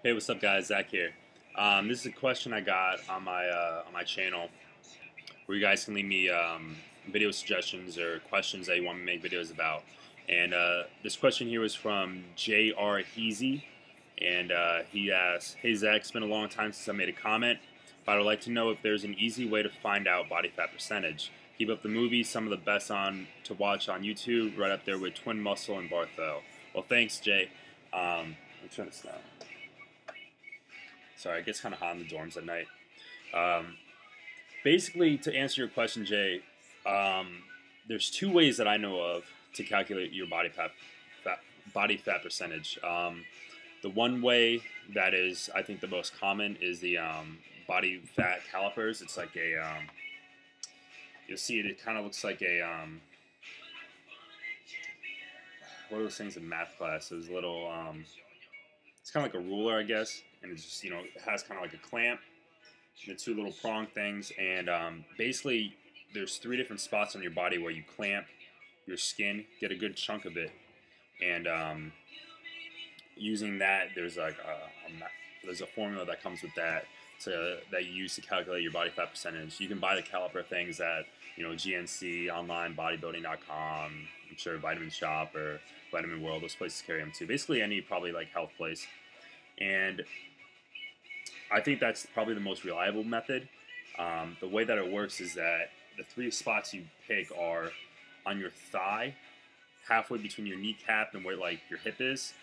Hey, what's up, guys? Zach here. This is a question I got on my channel, where you guys can leave me video suggestions or questions that you want me to make videos about. And this question here was from J.R. Heasy, and he asks, "Hey Zach, it's been a long time since I made a comment, but I'd like to know if there's an easy way to find out body fat percentage. Keep up the movies, some of the best on to watch on YouTube, right up there with Twin Muscle and Barthel." Well, thanks, Jay. Let me turn this down. Sorry, it gets kind of hot in the dorms at night. Um, Basically, to answer your question, Jay, there's two ways that I know of to calculate your fat body fat percentage. The one way that is, I think, the most common is the body fat calipers. It's like a you'll see it. It kind of looks like a what are those things in math class? Those little it's kind of like a ruler, I guess, and it's just it has kind of like a clamp, the two little prong things, and basically there's three different spots on your body where you clamp your skin, get a good chunk of it, and using that, there's a formula that comes with that that you use to calculate your body fat percentage. You can buy the caliper things at GNC online, bodybuilding.com. I'm sure Vitamin Shop or Vitamin World. Those places carry them too. Basically, any probably like health place, and I think that's probably the most reliable method. The way that it works is that the three spots you pick are on your thigh, halfway between your kneecap and where like your hip is,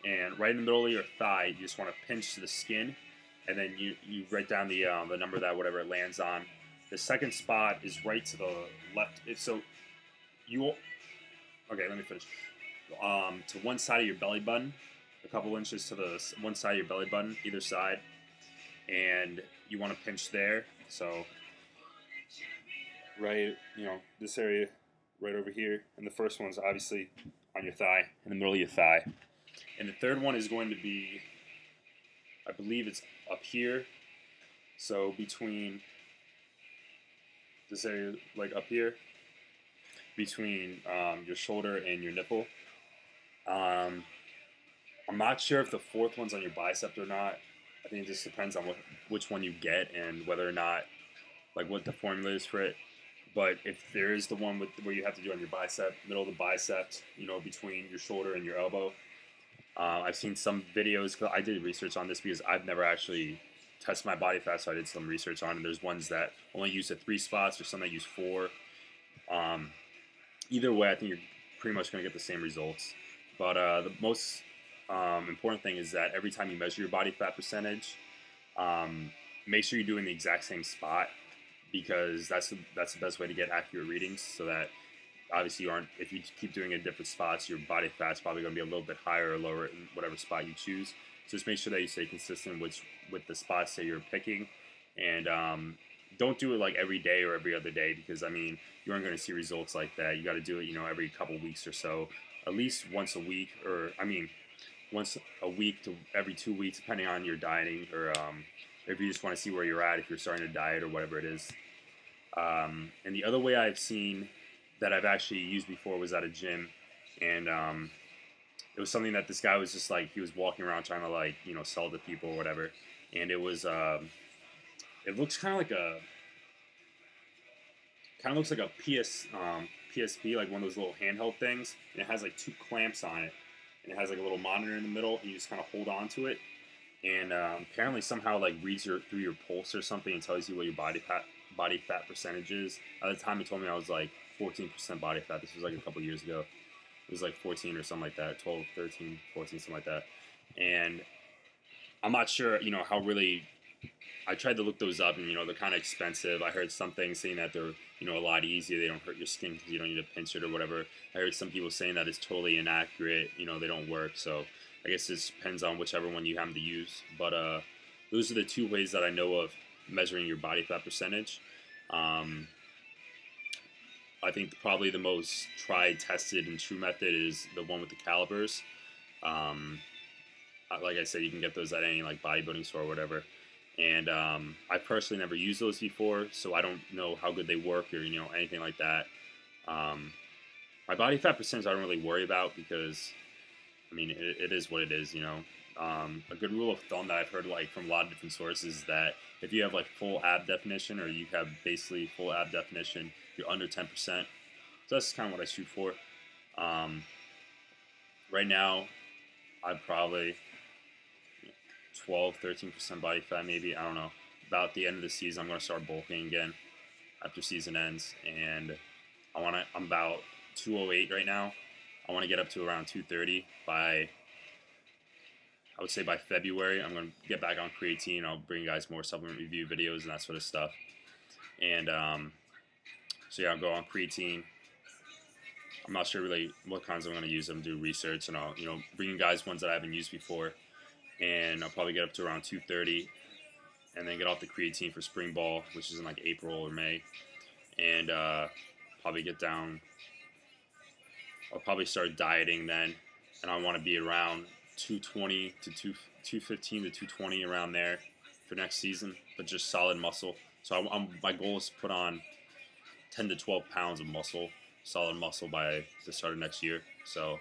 and right in the middle of your thigh. You just want to pinch to the skin, and then you write down the number that whatever it lands on. The second spot is right to the left. So you okay? Let me finish. To one side of your belly button, a couple inches to the one side of your belly button, either side, and you want to pinch there. So right, this area right over here, and the first one's obviously on your thigh, in the middle of your thigh, and the third one is going to be, I believe it's up here. So between this area, like up here, between your shoulder and your nipple. I'm not sure if the fourth one's on your bicep or not. I think it just depends on which one you get and whether or not, like, what the formula is for it. But if there is the one where you have to do on your bicep, middle of the bicep, between your shoulder and your elbow. I've seen some videos. I did research on this because I've never actually tested my body fat, so I did some research on it. And there's ones that only use the three spots, or some that use four. Either way, I think you're pretty much going to get the same results. But the most important thing is that every time you measure your body fat percentage, make sure you're doing the exact same spot, because that's the best way to get accurate readings. So that obviously if you keep doing it in different spots, your body fat's probably going to be a little bit higher or lower in whatever spot you choose. So just make sure that you stay consistent with the spots that you're picking, and don't do it like every day or every other day, because you aren't going to see results like that. You got to do it, every couple weeks or so, at least once a week, or once a week to every 2 weeks, depending on your dieting, or if you just want to see where you're at, if you're starting to diet or whatever it is. And the other way I've seen that I've actually used before was at a gym, and it was something that this guy was just like, he was walking around trying to sell to people or whatever, and it was it looks looks like a PSP, like one of those little handheld things, and it has like two clamps on it, and it has like a little monitor in the middle, and you just kind of hold on to it, and apparently somehow like reads through your pulse or something, and tells you what your body fat percentage is. At the time, he told me I was like 14% body fat. This was like a couple years ago. It was like 14 or something like that, 12, 13, 14, something like that. And I'm not sure, how really. I tried to look those up, and they're kind of expensive. I heard some things saying that they're a lot easier. They don't hurt your skin because you don't need to pinch it or whatever. I heard some people saying that it's totally inaccurate. They don't work. So I guess it depends on whichever one you happen to use. But those are the two ways that I know of measuring your body fat percentage. I think probably the most tried, tested, and true method is the one with the calipers. Like I said, you can get those at any like bodybuilding store or whatever. And I personally never used those before, so I don't know how good they work or anything like that. My body fat percentage I don't really worry about, because it is what it is. A good rule of thumb that I've heard like from a lot of different sources is that if you have like full ab definition, or you have basically full ab definition, you're under 10%. So that's kind of what I shoot for. Um, right now, I'm probably 12, 13% body fat, maybe. I don't know. About the end of the season, I'm going to start bulking again after season ends, and I'm about 208 right now. I want to get up to around 230 by, I would say by February. I'm going to get back on creatine. I'll bring you guys more supplement review videos and that sort of stuff. And so yeah, I'll go on creatine. I'm not sure really what kinds I'm going to use. I'm do research, and I'll bring you guys ones that I haven't used before. And I'll probably get up to around 230, and then get off the creatine for spring ball, which is in like April or May, and probably get down. I'll probably start dieting then, and I want to be around 220 to 215 to 220 around there for next season, but just solid muscle. So my goal is to put on 10 to 12 pounds of muscle, solid muscle by the start of next year. So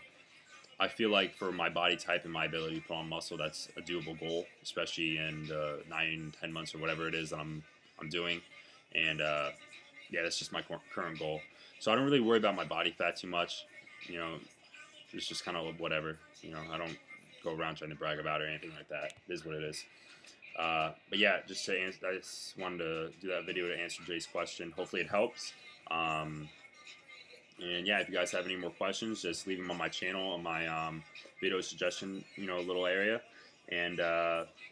I feel like for my body type and my ability to put on muscle, that's a doable goal, especially in 9, 10 months or whatever it is that I'm doing. And yeah, that's just my current goal. So I don't really worry about my body fat too much. It's just kind of whatever. I don't go around trying to brag about it or anything like that. It is what it is. But yeah, just to answer, I just wanted to do that video to answer Jay's question. Hopefully it helps. And yeah, if you guys have any more questions, just leave them on my channel, on my video suggestion, little area. And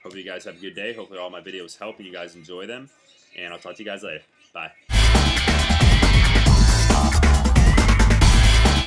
hopefully you guys have a good day. Hopefully all my videos help and you guys enjoy them. And I'll talk to you guys later. Bye.